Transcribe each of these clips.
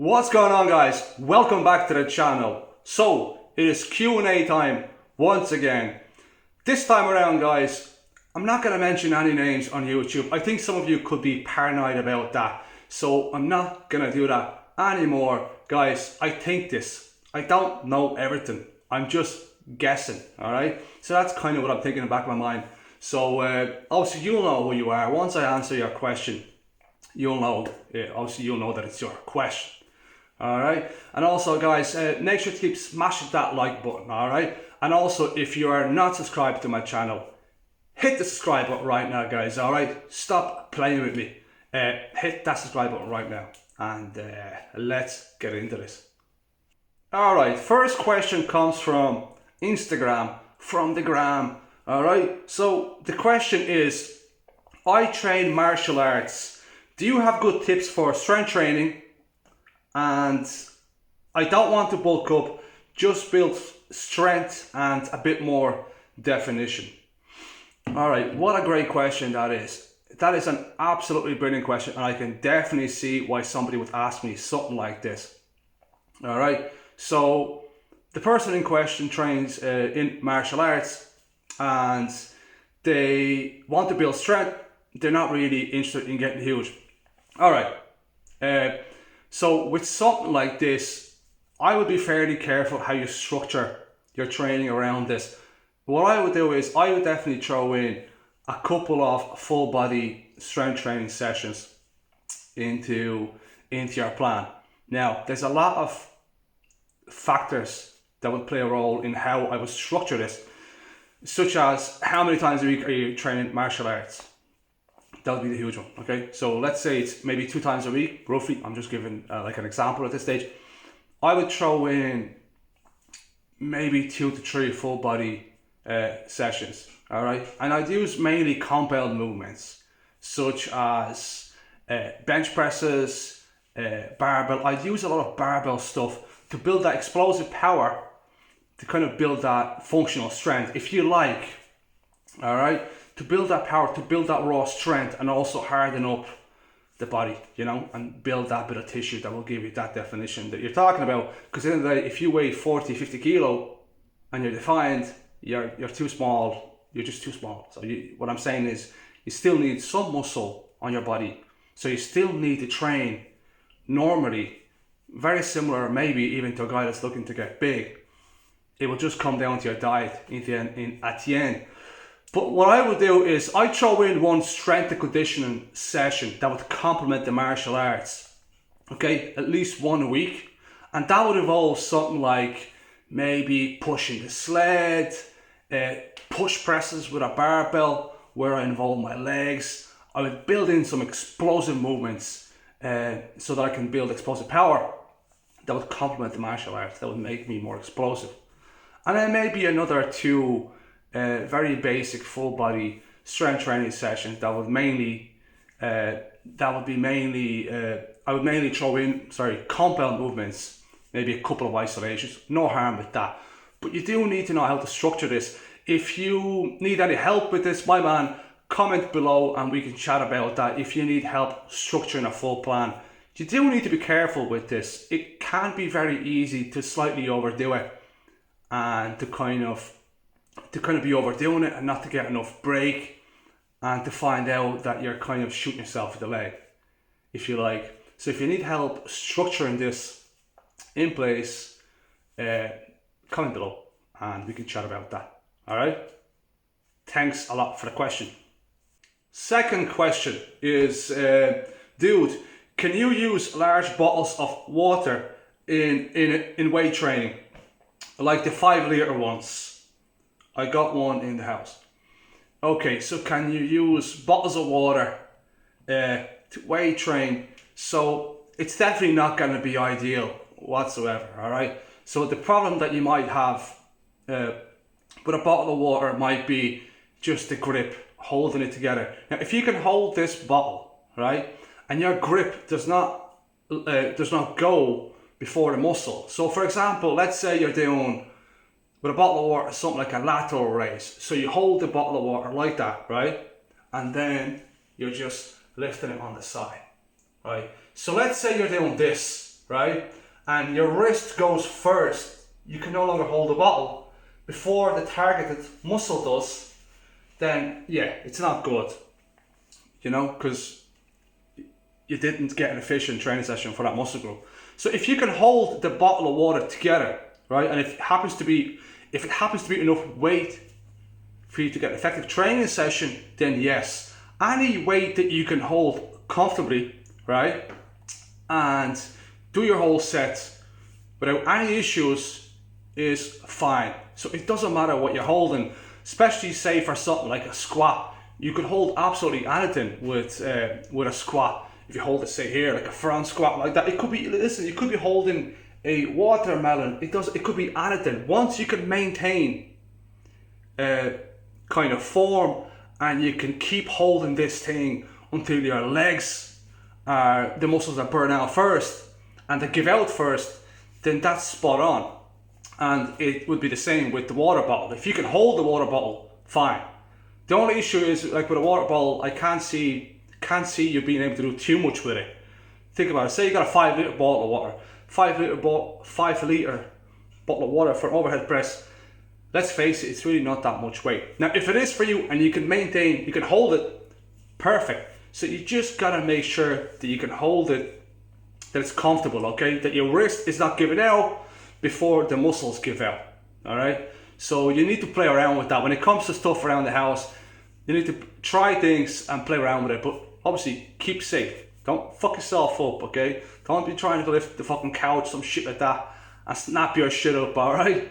What's going on, guys? Welcome back to the channel. So it is Q&A time once again. This time around, guys, I'm not going to mention any names on YouTube. I think some of you could be paranoid about that, so I'm not going to do that anymore. Guys, I think this. I don't know everything. I'm just guessing, alright? So that's kind of what I'm thinking in the back of my mind. So obviously you'll know who you are. Once I answer your question, you'll know, obviously you'll know that it's your question. Alright, and also guys, make sure to keep smashing that like button, alright? And also, if you are not subscribed to my channel, hit the subscribe button right now, guys, alright? Stop playing with me. Hit that subscribe button right now, and let's get into this. Alright, first question comes from Instagram, from the gram, alright? So the question is, I train martial arts. Do you have good tips for strength training? And I don't want to bulk up, just build strength and a bit more definition. Alright, what a great question that is. That is an absolutely brilliant question, and I can definitely see why somebody would ask me something like this. Alright, so the person in question trains in martial arts and they want to build strength. They're not really interested in getting huge. Alright, so with something like this, I would be fairly careful how you structure your training around this. What I would do is I would definitely throw in a couple of full body strength training sessions into your plan. Now, there's a lot of factors that would play a role in how I would structure this, such as how many times a week are you training martial arts? That would be the huge one, okay? So let's say it's maybe 2 times a week, roughly. I'm just giving like an example at this stage. I would throw in maybe 2 to 3 full body sessions, all right? And I'd use mainly compound movements, such as bench presses, barbell. I'd use a lot of barbell stuff to build that explosive power, to kind of build that functional strength, if you like, all right? To build that power, to build that raw strength, and also harden up the body, you know, and build that bit of tissue that will give you that definition that you're talking about. Because at the end of the day, if you weigh 40, 50 kilo and you're defined, you're too small, you're just too small. So what I'm saying is, you still need some muscle on your body. So you still need to train normally, very similar maybe even to a guy that's looking to get big. It will just come down to your diet at the end. But what I would do is I throw in one strength and conditioning session that would complement the martial arts, okay, at least 1 a week. And that would involve something like maybe pushing the sled, push presses with a barbell where I involve my legs. I would build in some explosive movements so that I can build explosive power that would complement the martial arts, that would make me more explosive. And then maybe another 2 very basic full body strength training sessions that would mainly I would mainly throw in compound movements, maybe a couple of isolations. No harm with that, but you do need to know how to structure this. If you need any help with this, my man, comment below and we can chat about that. If you need help structuring a full plan, you do need to be careful with this. It can be very easy to slightly overdo it and to kind of be overdoing it and not to get enough break, and to find out that you're kind of shooting yourself in the leg, if you like. So if you need help structuring this in place, comment below and we can chat about that. All right, thanks a lot for the question. Second question is, dude, can you use large bottles of water in weight training, like the 5 liter ones? I got one in the house. Okay, so can you use bottles of water to weight train? So it's definitely not going to be ideal whatsoever, all right? So the problem that you might have with a bottle of water might be just the grip, holding it together. Now, if you can hold this bottle, right, and your grip does not go before the muscle. So for example, let's say you're doing with a bottle of water, something like a lateral raise. So you hold the bottle of water like that, right? And then you're just lifting it on the side, right? So let's say you're doing this, right, and your wrist goes first, you can no longer hold the bottle before the targeted muscle does, then yeah, it's not good, you know, because you didn't get an efficient training session for that muscle group. So if you can hold the bottle of water together, right, and if it happens to be enough weight for you to get an effective training session, then yes, any weight that you can hold comfortably, right, and do your whole set without any issues is fine. So it doesn't matter what you're holding, especially say for something like a squat. You could hold absolutely anything with a squat. If you hold it, say here, like a front squat like that, it could be, listen, you could be holding a watermelon. It could be anything. Once you can maintain kind of form and you can keep holding this thing until your legs are, the muscles that burn out first and they give out first, then that's spot on. And it would be the same with the water bottle. If you can hold the water bottle, fine. The only issue is, like with a water bottle, I can't see you being able to do too much with it. Think about it. Say you got a 5 litre bottle of water, 5 litre bottle of water for overhead press. Let's face it, it's really not that much weight. Now, if it is for you and you can hold it, perfect. So you just gotta make sure that you can hold it, that it's comfortable, okay? That your wrist is not giving out before the muscles give out, all right? So you need to play around with that. When it comes to stuff around the house, you need to try things and play around with it, but obviously keep safe. Don't fuck yourself up, okay? Don't be trying to lift the fucking couch, some shit like that, and snap your shit up, all right?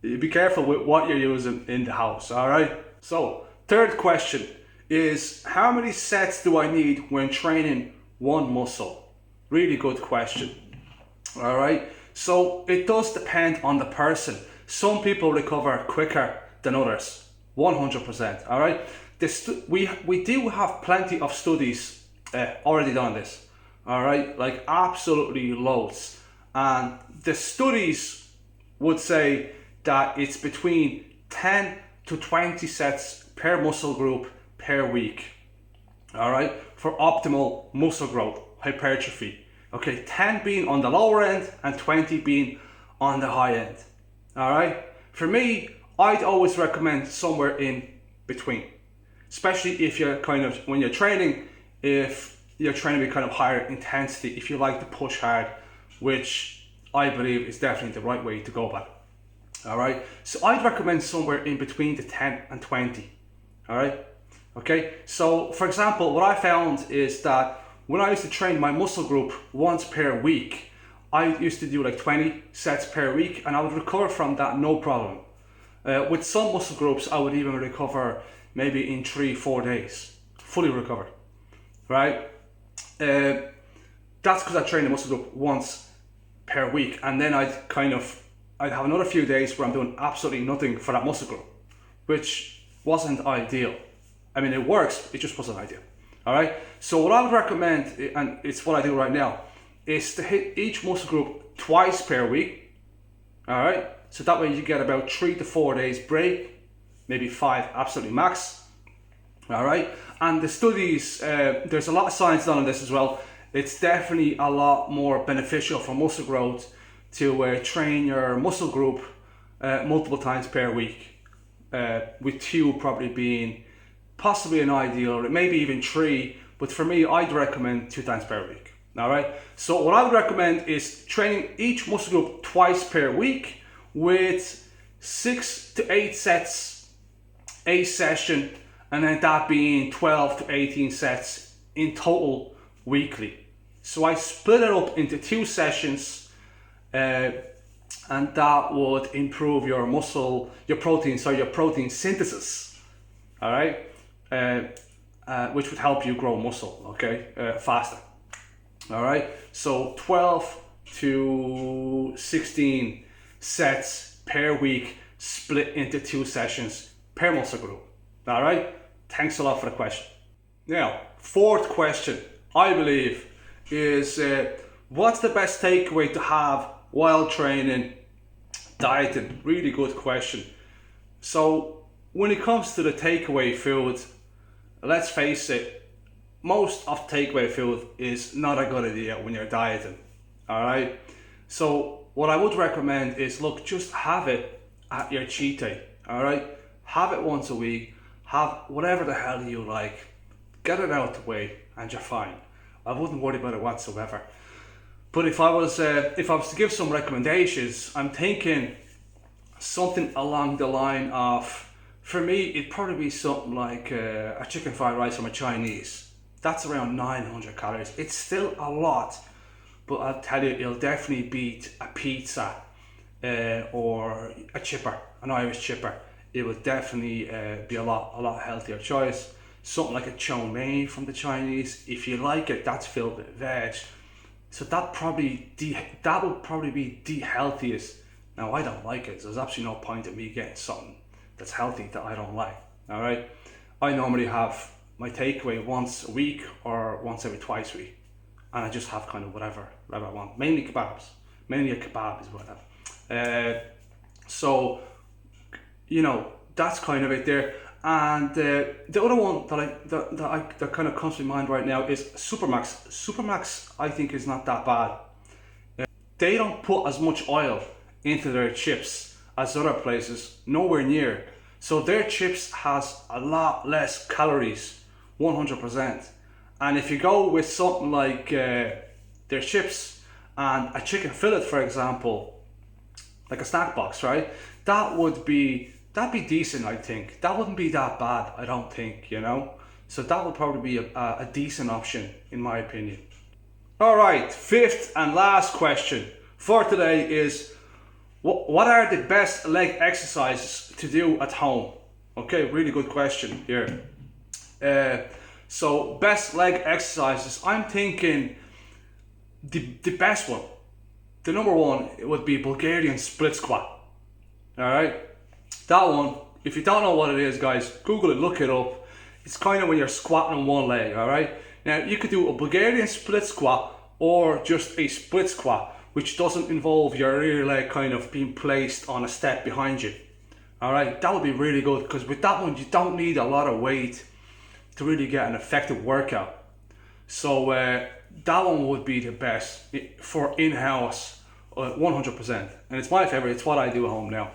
Be careful with what you're using in the house, all right? So, third question is, how many sets do I need when training one muscle? Really good question, all right? So, it does depend on the person. Some people recover quicker than others, 100%, all right? We do have plenty of studies already done this, all right? Like absolutely loads. And the studies would say that it's between 10 to 20 sets per muscle group per week, all right, for optimal muscle growth, hypertrophy. Okay, 10 being on the lower end and 20 being on the high end, all right? For me, I'd always recommend somewhere in between, especially if you're when you're training, if you're training with kind of higher intensity, if you like to push hard, which I believe is definitely the right way to go about it. All right, so I'd recommend somewhere in between the 10 and 20. All right, okay. So for example, what I found is that when I used to train my muscle group once per week, I used to do like 20 sets per week, and I would recover from that no problem. With some muscle groups, I would even recover maybe in 3-4 days, fully recovered. Right? That's because I trained the muscle group once per week, and then I'd have another few days where I'm doing absolutely nothing for that muscle group, which wasn't ideal. I mean, it works, it just wasn't ideal. All right. So what I would recommend, and it's what I do right now, is to hit each muscle group twice per week. All right. So that way you get about 3 to 4 days break, maybe 5 absolutely max. All right. And the studies, there's a lot of science done on this as well. It's definitely a lot more beneficial for muscle growth to train your muscle group multiple times per week, with 2 probably being possibly an ideal, or maybe even 3, but for me, I'd recommend 2 times per week. All right. So what I would recommend is training each muscle group twice per week with 6 to 8 sets a session, and then that being 12 to 18 sets in total weekly. So I split it up into 2 sessions, and that would improve your protein synthesis. All right. Which would help you grow muscle, okay, faster. All right, so 12 to 16 sets per week, split into 2 sessions per muscle group. All right, thanks a lot for the question. Now, fourth question, I believe, is what's the best takeaway to have while training, dieting? Really good question. So when it comes to the takeaway food, let's face it, most of the takeaway food is not a good idea when you're dieting. All right. So what I would recommend is, look, just have it at your cheat day. All right. Have it once a week. Have whatever the hell you like. Get it out the way, and you're fine. I wouldn't worry about it whatsoever. But if I was to give some recommendations, I'm thinking something along the line of, for me, it'd probably be something like a chicken fried rice from a Chinese. That's around 900 calories. It's still a lot, but I'll tell you, it'll definitely beat a pizza or a chipper, an Irish chipper. It would definitely be a lot healthier choice. Something like a chow mein from the Chinese. If you like it, that's filled with veg. So that would probably be the healthiest. Now, I don't like it, so there's absolutely no point in me getting something that's healthy that I don't like. All right, I normally have my takeaway once a week or once every twice a week, and I just have kind of whatever I want. Mainly kebabs. Mainly a kebab is what I have. So that's kind of it there. And the other one that kind of comes to mind right now is Supermax. Supermax, I think, is not that bad. They don't put as much oil into their chips as other places, nowhere near. So their chips has a lot less calories, 100%. And if you go with something like their chips and a chicken fillet, for example, like a snack box, right? That'd be decent, I think. That wouldn't be that bad, I don't think, So that would probably be a decent option, in my opinion. All right, fifth and last question for today is, what are the best leg exercises to do at home? Okay, really good question here. So best leg exercises, I'm thinking the best one, the number one, it would be Bulgarian split squat. All right. That one, if you don't know what it is, guys, Google it, look it up. It's kind of when you're squatting on one leg, all right? Now, you could do a Bulgarian split squat or just a split squat, which doesn't involve your rear leg kind of being placed on a step behind you, all right? That would be really good, because with that one, you don't need a lot of weight to really get an effective workout. So that one would be the best for in-house, 100%. And it's my favorite. It's what I do at home now.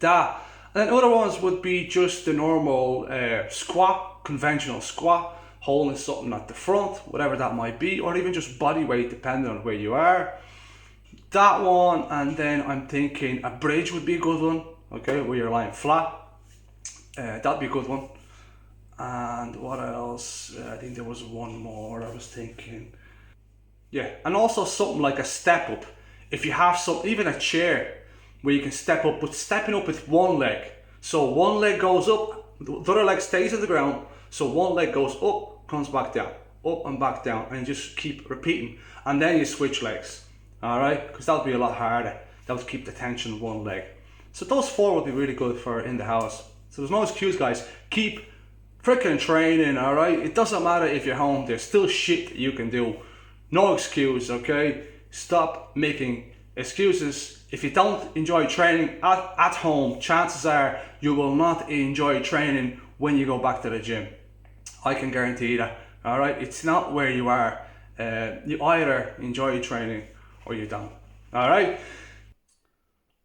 That. And then other ones would be just the normal squat, conventional squat, holding something at the front, whatever that might be, or even just body weight depending on where you are. That one, and then I'm thinking a bridge would be a good one, okay, where you're lying flat. That'd be a good one. And what else? I think there was one more I was thinking. Yeah, and also something like a step up. If you have even a chair where you can step up, but stepping up with one leg. So one leg goes up, the other leg stays on the ground. So one leg goes up, comes back down, up and back down, and you just keep repeating. And then you switch legs, all right? Because that would be a lot harder. That would keep the tension on one leg. So those four would be really good for in the house. So there's no excuse, guys. Keep freaking training, all right? It doesn't matter if you're home. There's still shit that you can do. No excuse, okay? Stop making excuses. If you don't enjoy training at home, chances are you will not enjoy training when you go back to the gym. I can guarantee that. All right, it's not where you are. You either enjoy training or you don't. All right,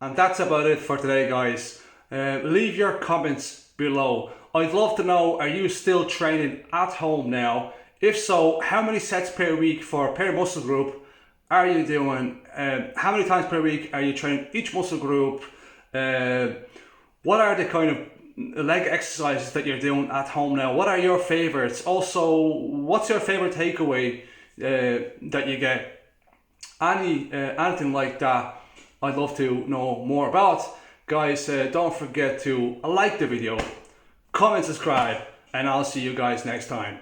and that's about it for today, guys. Leave your comments below. I'd love to know, are you still training at home now? If so, how many sets per week for per muscle group are you doing? How many times per week are you training each muscle group? What are the kind of leg exercises that you're doing at home now? What are your favorites? Also, what's your favorite takeaway that you get? Anything like that, I'd love to know more about. Guys, don't forget to like the video, comment, subscribe, and I'll see you guys next time.